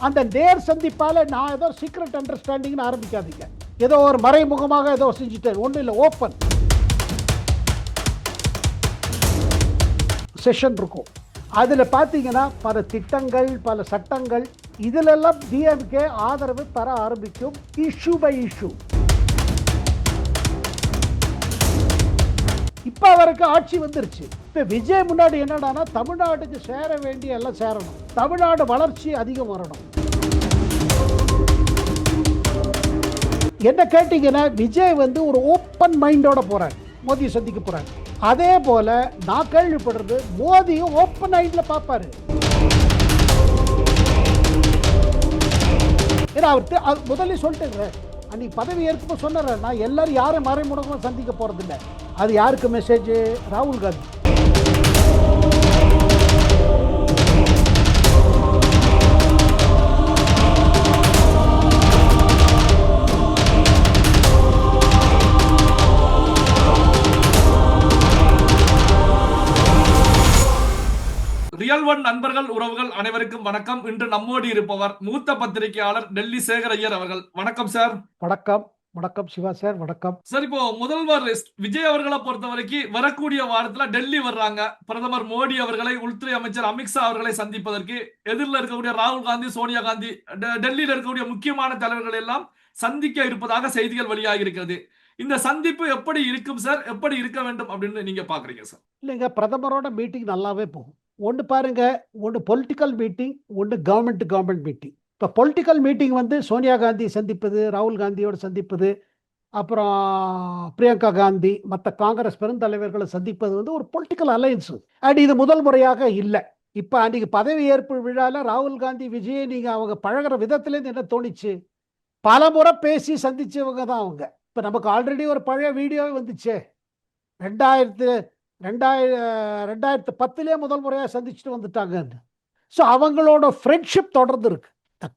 அந்த நேர் சந்திப்பால நான் ஏதோ சீக்ரெட் அண்டர்ஸ்டாண்டிங்னு ஆரம்பிக்காதீங்க. ஏதோ ஒரு மறைமுகமாக ஏதோ செஞ்சுட்டேன், ஒன்றும் இல்லை. ஓப்பன் செஷன் இருக்கும். அதில் பார்த்தீங்கன்னா பல திட்டங்கள், பல சட்டங்கள், இதிலெல்லாம் டிஎம்கே ஆதரவு தர ஆரம்பிக்கும், இஷ்யூ பை இஷ்யூ. இப்போ அவருக்கு ஆட்சி வந்துருச்சு. இப்போ விஜய் முன்னாடி என்னடானா, தமிழ்நாட்டுக்கு சேர வேண்டிய எல்லாம் சேரணும், தமிழ்நாடு வளர்ச்சி அதிகம் வரணும். என்ன கேட்டீங்கன்னா, விஜய் வந்து ஒரு ஓப்பன் மைண்டோட போறார், மோதியை சந்திக்க போறார். அதே போல நான் கேள்விப்படுறது, மோதியும் ஓப்பன் மைண்ட்ல பார்ப்பாரு. ஏன்னா அவர் முதல்ல சொல்லிட்டு அன்னைக்கு பதவி ஏற்கும் சொன்னார், நான் எல்லாரும் யாரும் மறைமுகமாக சந்திக்க போறதில்லை. அது யாருக்கு மெசேஜ்? ராகுல் காந்தி. ரியல் ஒன் நண்பர்கள், உறவுகள் அனைவருக்கும் வணக்கம். இன்று நம்மோடு இருப்பவர் மூத்த பத்திரிகையாளர் டெல்லி சேகர் ஐயர் அவர்கள். வணக்கம் சார். வணக்கம். வணக்கம் சிவா சார். வணக்கம் சார். இப்போ முதல்வர் விஜய் அவர்களை பொறுத்த வரைக்கும் வரக்கூடிய வாரத்துல டெல்லி வர்றாங்க. பிரதமர் மோடி அவர்களை, உள்துறை அமைச்சர் அமித்ஷா அவர்களை சந்திப்பதற்கு எதிரில் இருக்கக்கூடிய ராகுல் காந்தி, சோனியா காந்தி, டெல்லியில் இருக்கக்கூடிய முக்கியமான தலைவர்கள் எல்லாம் சந்திக்க இருப்பதாக செய்திகள் வெளியாகி இருக்கிறது. இந்த சந்திப்பு எப்படி இருக்கும் சார்? எப்படி இருக்க வேண்டும் அப்படின்னு நீங்க பாக்குறீங்க சார்? இல்லைங்க, பிரதமரோட மீட்டிங் நல்லாவே போகும். ஒன்று பாருங்க, ஒன்று பொலிட்டிக்கல் மீட்டிங், ஒன்று கவர்மெண்ட் மீட்டிங். இப்போ பொலிட்டிக்கல் மீட்டிங் வந்து சோனியா காந்தி சந்திப்பது, ராகுல் காந்தியோடு சந்திப்பது, அப்புறம் பிரியங்கா காந்தி, மற்ற காங்கிரஸ் பெருந்தலைவர்களை சந்திப்பது வந்து ஒரு பொலிட்டிக்கல் அலையன்ஸ். அண்ட் இது முதல் முறையாக இல்லை. இப்போ அன்றைக்கி பதவி ஏற்பு விழாவில் ராகுல் காந்தி, விஜயை நீங்கள் அவங்க பழகிற விதத்துலேருந்து என்ன தோணிச்சு? பல முறை பேசி சந்திச்சவங்க தான் அவங்க. இப்போ நமக்கு ஆல்ரெடி ஒரு பழைய வீடியோவே வந்துச்சு, 2010 முதல் முறையாக சந்திச்சுட்டு வந்துட்டாங்கன்னு. ஸோ அவங்களோட ஃப்ரெண்ட்ஷிப் தொடர்ந்து இருக்கு.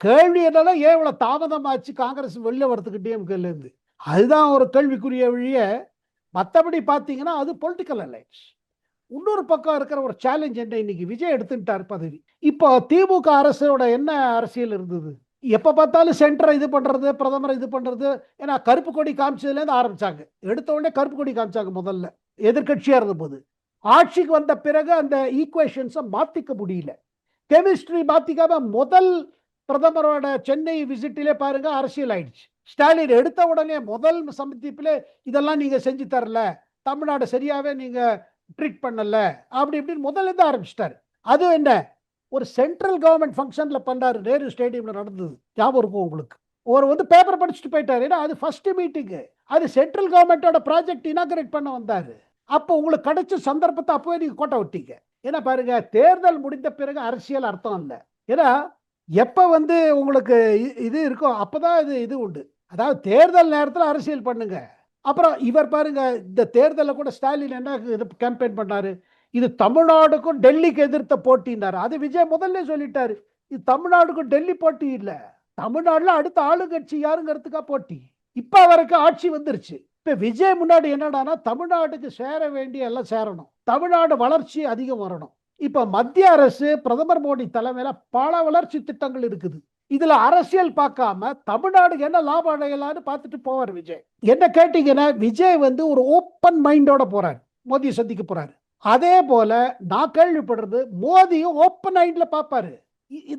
கேள்வி என்னன்னா, ஏன் இவ்வளோ தாமதமாச்சு காங்கிரஸ் வெளில வரதுக்கு டிஎம்கேலேருந்து? அதுதான் ஒரு கேள்விக்குரிய வழிய. மற்றபடி பார்த்தீங்கன்னா அது பொலிட்டிக்கல் அலைன்ஸ். இன்னொரு பக்கம் இருக்கிற ஒரு சேலஞ்ச் என்ன, இன்னைக்கு விஜய் எடுத்துட்டார் பதவி. இப்போ திமுக அரசோட என்ன அரசியல் இருந்தது? எப்போ பார்த்தாலும் சென்டரை இது பண்ணுறது, பிரதமரை இது பண்ணுறது. ஏன்னா கருப்பு கொடி காமிச்சதுலேருந்து ஆரம்பித்தாங்க. எடுத்த உடனே கருப்பு கொடி காமிச்சாங்க முதல்ல, எதிர்கட்சியாக இருந்தபோது. ஆட்சிக்கு வந்த பிறகு அந்த ஈக்குவேஷன்ஸை மாற்றிக்க முடியல, கெமிஸ்ட்ரி மாற்றிக்காம முதல் பிரதமரோட சென்னை விசிட்டிலே பாருங்க அரசியல் ஆயிடுச்சு. ஸ்டாலின் எடுத்த உடனே முதல் சந்திப்பிலே இதெல்லாம் நீங்கள் செஞ்சு தரல, தமிழ்நாடு சரியாகவே நீங்கள் ட்ரீட் பண்ணல, அப்படி இப்படின்னு முதல்ல ஆரம்பிச்சிட்டாரு. அது என்ன, ஒரு சென்ட்ரல் கவர்மெண்ட் ஃபங்க்ஷனில் பண்ணார், நேரு ஸ்டேடியமில் நடந்தது, ஞாபகம் இருக்கும் உங்களுக்கு. ஒரு வந்து பேப்பர் படிச்சுட்டு போயிட்டார். ஏன்னா அது ஃபர்ஸ்ட் மீட்டிங்கு, அது சென்ட்ரல் கவர்மெண்ட்டோட ப்ராஜெக்ட் இனாகரேட் பண்ண வந்தார். அப்போ உங்களுக்கு கிடைச்ச சந்தர்ப்பத்தை அப்போவே நீங்கள் கோட்டை விட்டீங்க. ஏன்னா பாருங்க, தேர்தல் முடிந்த பிறகு அரசியல் அர்த்தம் இல்லை. ஏன்னா எப்போ வந்து உங்களுக்கு இது இருக்கோ அப்போதான் இது உண்டு. அதாவது தேர்தல் நேரத்தில் அரசியல் பண்ணுங்க. அப்புறம் இவர் பாருங்க, இந்த தேர்தலில் கூட ஸ்டாலின் என்ன கேம்பெயின் பண்ணாரு, இது தமிழ்நாடுக்கும் டெல்லிக்கு எதிர்த்த போட்டினார். அது விஜய் முதல்ல சொல்லிட்டாரு, இது தமிழ்நாடுக்கும் டெல்லி போட்டி இல்லை, தமிழ்நாடுல அடுத்த ஆளுங்கட்சி யாருங்கிறதுக்கா போட்டி. இப்ப அவருக்கு ஆட்சி வந்துருச்சு. இப்ப விஜய் முன்னாடி என்னடானா, தமிழ்நாட்டுக்கு சேர வேண்டிய எல்லாம் சேரணும், தமிழ்நாடு வளர்ச்சி அதிகம் வரணும். இப்ப மத்திய அரசு பிரதமர் மோடி தலைமையில பல வளர்ச்சி திட்டங்கள் இருக்குது. இதுல அரசியல் பார்க்காம தமிழ்நாடுக்கு என்ன லாபம் அடையலான்னு பார்த்துட்டு போவார் விஜய். என்ன கேட்டீங்கன்னா, விஜய் வந்து ஒரு ஓப்பன் மைண்டோட போறாரு, மோதியை சந்திக்க போறாரு. அதே போல நான் கேள்விப்படுறது, மோதியும் ஓப்பன் மைண்ட்ல பார்ப்பாரு.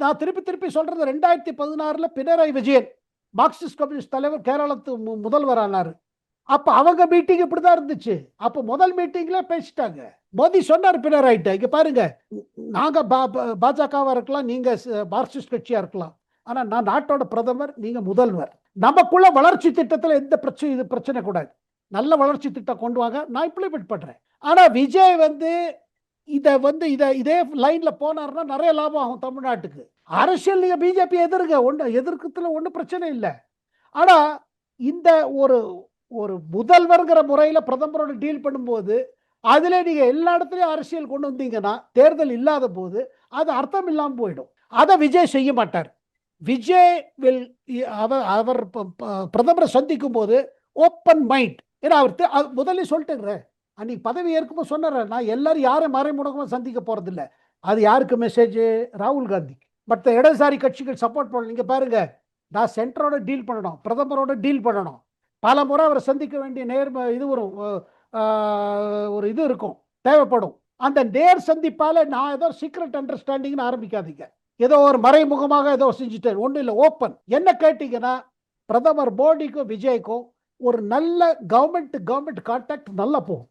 நான் திருப்பி சொல்றது, 2016 பினராயி விஜயன் மார்க்சிஸ்ட் கம்யூனிஸ்ட் தலைவர் கேரளத்து முதல்வர் ஆனாரு. அப்ப அவங்க மீட்டிங் இப்படிதான் இருந்துச்சு. அப்ப முதல் மீட்டிங்ல பேசிட்டாங்க. மோடி சொன்னார் பினராயிட்ட, இங்க பாருங்க, நாங்க பாஜகவா இருக்கலாம், நீங்க மார்க்சிஸ்ட் கட்சியா இருக்கலாம், ஆனா நான் நாட்டோட பிரதமர், நீங்க முதல்வர். நமக்குள்ள வளர்ச்சி திட்டத்துல எந்த பிரச்சனை கூடாது, நல்ல வளர்ச்சி திட்டம் கொண்டு வாங்க, நான் இம்ப்ளிமெண்ட் பண்றேன். ஆனா விஜய் வந்து இதே லைன்ல போனார்னா நிறைய லாபம் ஆகும் தமிழ்நாட்டுக்கு. அரசியல் நீங்க பிஜேபி எதிர்க்கிறதுல ஒன்றும் பிரச்சனை இல்லை. ஆனா இந்த ஒரு முதல்வர்ங்கிற முறையில பிரதமரோட டீல் பண்ணும்போது அதுல நீங்க எல்லா இடத்துலயும் அரசியல் கொண்டு வந்தீங்கன்னா, தேர்தல் இல்லாத போது அது அர்த்தம் இல்லாமல் போயிடும். அதை விஜய் செய்ய மாட்டார். விஜய் அவர் பிரதமரை சந்திக்கும் போது ஓப்பன் மைண்ட். ஏன்னா அவர் முதல்ல சொல்லிட்டு அன்னைக்கு பதவி ஏற்கும்போது சொன்னார், நான் எல்லாரும் யாரும் மறைமுகமாக சந்திக்க போறதில்லை. அது யாருக்கு மெசேஜ்? ராகுல் காந்தி. மற்ற இடதுசாரி கட்சிகள் சப்போர்ட் பண்ணணும். நீங்க பாருங்க, நான் சென்டரோட டீல் பண்ணணும், பிரதமரோட டீல் பண்ணணும், பல முறை அவரை சந்திக்க வேண்டிய இது வரும், ஒரு இது இருக்கும், தேவைப்படும். அந்த நேர் சந்திப்பால நான் ஏதோ சீக்ரெட் அண்டர்ஸ்டாண்டிங்னு ஆரம்பிக்காதீங்க. ஏதோ ஒரு மறைமுகமாக ஏதோ செஞ்சுட்டேன், ஒன்றும் இல்லை, ஓப்பன். என்ன கேட்டீங்கன்னா, பிரதமர் மோடிக்கும் விஜய்க்கும் ஒரு நல்ல கவர்மெண்ட் கான்டாக்ட் நல்லா போகும்,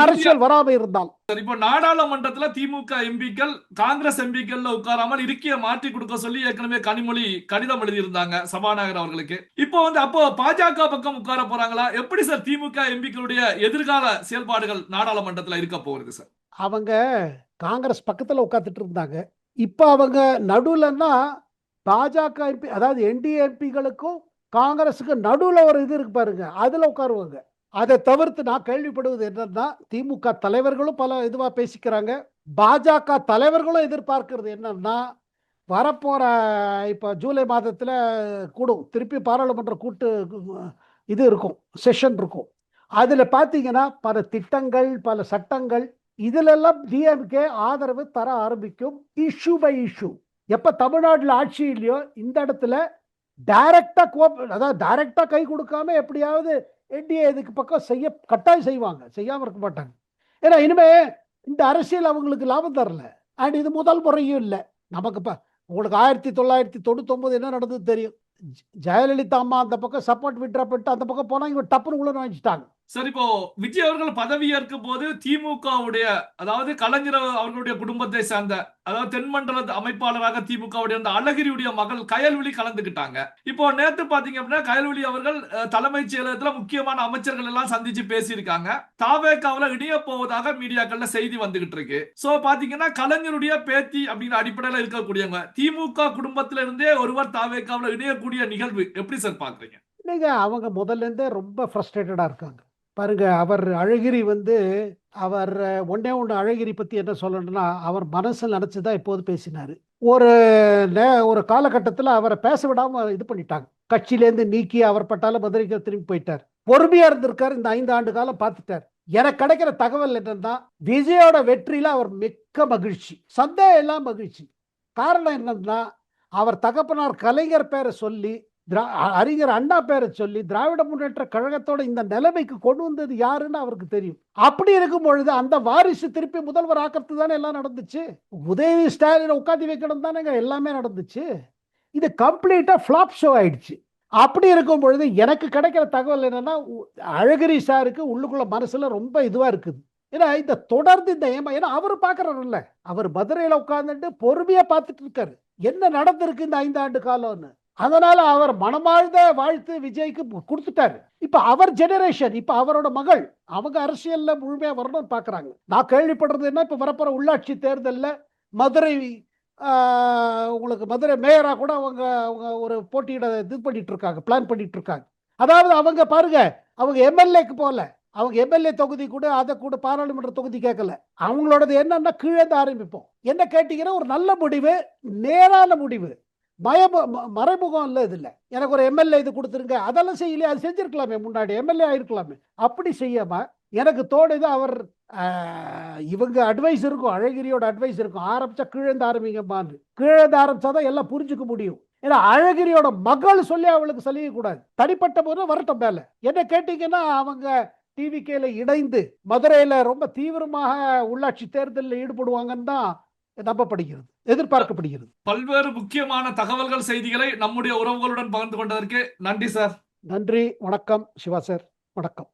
அரசியல் வராம இருந்தால். இப்போ நாடாளுமன்றத்துல திமுக எம்பிக்கள் காங்கிரஸ் எம்பிக்கள்ல உட்காராமல் இருக்கைய மாற்றி கொடுக்க சொல்லி ஏற்கனவே கனிமொழி கடிதம் எழுதியிருந்தாங்க சபாநாயகர் அவர்களுக்கு. இப்போ அப்போ பாஜக பக்கம் உட்கார போறாங்களா? எப்படி சார் திமுக எம்பிக்களுடைய எதிர்கால செயல்பாடுகள் நாடாளுமன்றத்துல இருக்க போகுது சார்? அவங்க காங்கிரஸ் பக்கத்துல உட்காந்துட்டு இருந்தாங்க, இப்ப அவங்க நடுவுலன்னா பாஜக எம்பி, அதாவது என்டிஏ எம்பிகளுக்கும் காங்கிரஸுக்கு நடுவுல ஒரு இது இருக்கு பாருங்க, அதுல உட்காருவாங்க. அதை தவிர்த்து நான் கேள்விப்படுவது என்னன்னா, திமுக தலைவர்களும் பல இதுவா பேசிக்கிறாங்க, பாஜக தலைவர்களும் எதிர்பார்க்கிறது என்னன்னா, வரப்போற இப்ப ஜூலை மாதத்துல கூடும், திருப்பி பாராளுமன்ற கூட்டு இது இருக்கும், செஷன் இருக்கும். அதுல பாத்தீங்கன்னா பல திட்டங்கள், பல சட்டங்கள், இதுல எல்லாம் டிஎம்கே ஆதரவு தர ஆரம்பிக்கும், இஷ்யூ பை இஷ்யூ. எப்ப தமிழ்நாட்டில் ஆட்சி இல்லையோ இந்த இடத்துல டைரக்டா அதாவது டைரக்டா கை கொடுக்காம எப்படியாவது என்டிஏ இதுக்கு பக்கம் செய்ய கட்டாயம் செய்வாங்க, செய்யாம இருக்க மாட்டாங்க. ஏன்னா இனிமே இந்த அரசியல் அவங்களுக்கு லாபம் தரல, அண்ட் இது முதல் முறையும் இல்லை நமக்கு. உங்களுக்கு 1999 என்ன நடந்தது தெரியும், ஜெயலலிதா அம்மா அந்த பக்கம் சப்போர்ட் விட்ரா பண்ணிட்டு அந்த பக்கம் போனா இவங்க டப்புன்னு உள்ள வாங்கிட்டாங்க. சரி, இப்போ விஜய் அவர்கள் பதவி ஏற்கும் போது திமுகவுடைய, அதாவது கலைஞர் அவர்களுடைய குடும்பத்தை சார்ந்த, அதாவது தென்மண்டல அமைப்பாளராக திமுகவுடைய அந்த அழகிரியுடைய மகள் கயல்விழி கலந்துக்கிட்டாங்க. இப்போ நேத்து பாத்தீங்க அப்படின்னா கயல்விழி அவர்கள் தலைமைச் செயலகத்துல முக்கியமான அமைச்சர்கள் எல்லாம் சந்திச்சு பேசியிருக்காங்க. தாவேக்காவுல இணைய போவதாக மீடியாக்கள்ல செய்தி வந்துகிட்டு இருக்கு. சோ பாத்தீங்கன்னா கலைஞருடைய பேத்தி அப்படிங்கிற அடிப்படையில இருக்கக்கூடியவங்க திமுக குடும்பத்தில இருந்தே ஒருவர் தாவேக்காவுல இணையக்கூடிய நிகழ்வு எப்படி சார் பாக்குறீங்க? அவங்க முதல்ல இருந்தே ரொம்ப ஃப்ரஸ்ட்ரேட்டடா இருக்காங்க பாருங்க. அவர் அழகிரி அவர் ஒன்னே ஒன்று அழகிரி பத்தி என்ன சொல்லணும்னா, அவர் மனசில் நினைச்சுதான் இப்போது பேசினாரு. ஒரு காலகட்டத்தில் அவரை பேச விடாம இது பண்ணிட்டாங்க, கட்சியிலேருந்து நீக்கி அவர் பட்டால மதுரைக்கு திரும்பி போயிட்டார். பொறுமையா இருந்திருக்காரு, இந்த 5 ஆண்டு காலம் பார்த்துட்டார். எனக்கு கிடைக்கிற தகவல் என்னன்னா, விஜயோட வெற்றியில அவர் மிக்க மகிழ்ச்சி, சந்தேகம் எல்லாம் மகிழ்ச்சி. காரணம் என்னன்னா, அவர் தகப்பனார் கலைஞர் பேரை சொல்லி, அறிஞர் அண்ணா பேரை சொல்லி திராவிட முன்னேற்ற கழகத்தோட இந்த நிலைமைக்கு கொண்டு வந்தது யாருன்னு அவருக்கு தெரியும். அப்படி இருக்கும் பொழுது அந்த வாரிசு திருப்பி முதல்வர் ஆக்கிறது தானே எல்லாம் நடந்துச்சு. உதயநிதி ஸ்டாலின் உட்காந்து வைக்கணும் தானே எல்லாமே நடந்துச்சு. இது கம்ப்ளீட்டா ஃபிளாப் ஷோ ஆயிடுச்சு. அப்படி இருக்கும் பொழுது எனக்கு கிடைக்கிற தகவல் என்னன்னா, அழகிரி சாருக்கு உள்ளுக்குள்ள மனசுல ரொம்ப இதுவா இருக்குது. ஏன்னா இந்த தொடர்ந்து இந்த ஏன்னா அவரு பாக்குறாருல்ல, அவர் மதுரையில உட்கார்ந்துட்டு பொறுமையா பார்த்துட்டு இருக்காரு என்ன நடந்திருக்கு இந்த 5 ஆண்டு காலம்னு. அதனால அவர் மனமாழ்ந்த வாழ்த்து விஜய்க்கு கொடுத்துட்டாரு. இப்ப அவர் ஜெனரேஷன், இப்ப அவரோட மகள், அவங்க அரசியல்ல முழுமையா வரணும்னு பாக்குறாங்க. நான் கேள்விப்படுறது என்ன, இப்ப வரப்போற உள்ளாட்சி தேர்தலில் மதுரை, உங்களுக்கு மதுரை மேயரா கூட அவங்க ஒரு போட்டியிட இது பண்ணிட்டு இருக்காங்க, பிளான் பண்ணிட்டு இருக்காங்க. அதாவது அவங்க பாருங்க, அவங்க எம்எல்ஏக்கு போல, அவங்க எம்எல்ஏ தொகுதி கூட அதை கூட பாராளுமன்ற தொகுதி கேட்கல. அவங்களோடது என்னன்னா கீழே ஆரம்பிப்போம். என்ன கேட்டீங்கன்னா, ஒரு நல்ல முடிவு, நேரான முடிவு, மறைமுகம் இல்லை. இது இல்லை எனக்கு ஒரு எம்எல்ஏ இது கொடுத்துருங்க அதெல்லாம் செய்யலையே, அது செஞ்சிருக்கலாமே, முன்னாடி எம்எல்ஏ ஆயிருக்கலாமே. அப்படி செய்யாம எனக்கு தோணுது அவர் இவங்க அட்வைஸ் இருக்கும், அழகிரியோட அட்வைஸ் இருக்கும், ஆரம்பிச்சா கீழேந்து ஆரம்பிங்கம்மான்னு. கீழேந்து ஆரம்பிச்சாதான் எல்லாம் புரிஞ்சுக்க முடியும். ஏன்னா அழகிரியோட மகள் சொல்லி அவளுக்கு சலிக்க கூடாது, தனிப்பட்ட போது வரட்டும் மேல. என்ன கேட்டீங்கன்னா, அவங்க டிவிகேல இணைந்து மதுரையில ரொம்ப தீவிரமாக உள்ளாட்சி தேர்தலில் ஈடுபடுவாங்கன்னு தான் நம்பப்படுகிறது, எதிர்பார்க்கப்படுகிறது. பல்வேறு முக்கியமான தகவல்கள், செய்திகளை நம்முடைய உறவுகளுடன் பகிர்ந்து கொண்டதற்கு நன்றி சார். நன்றி, வணக்கம் சிவா சார், வணக்கம்.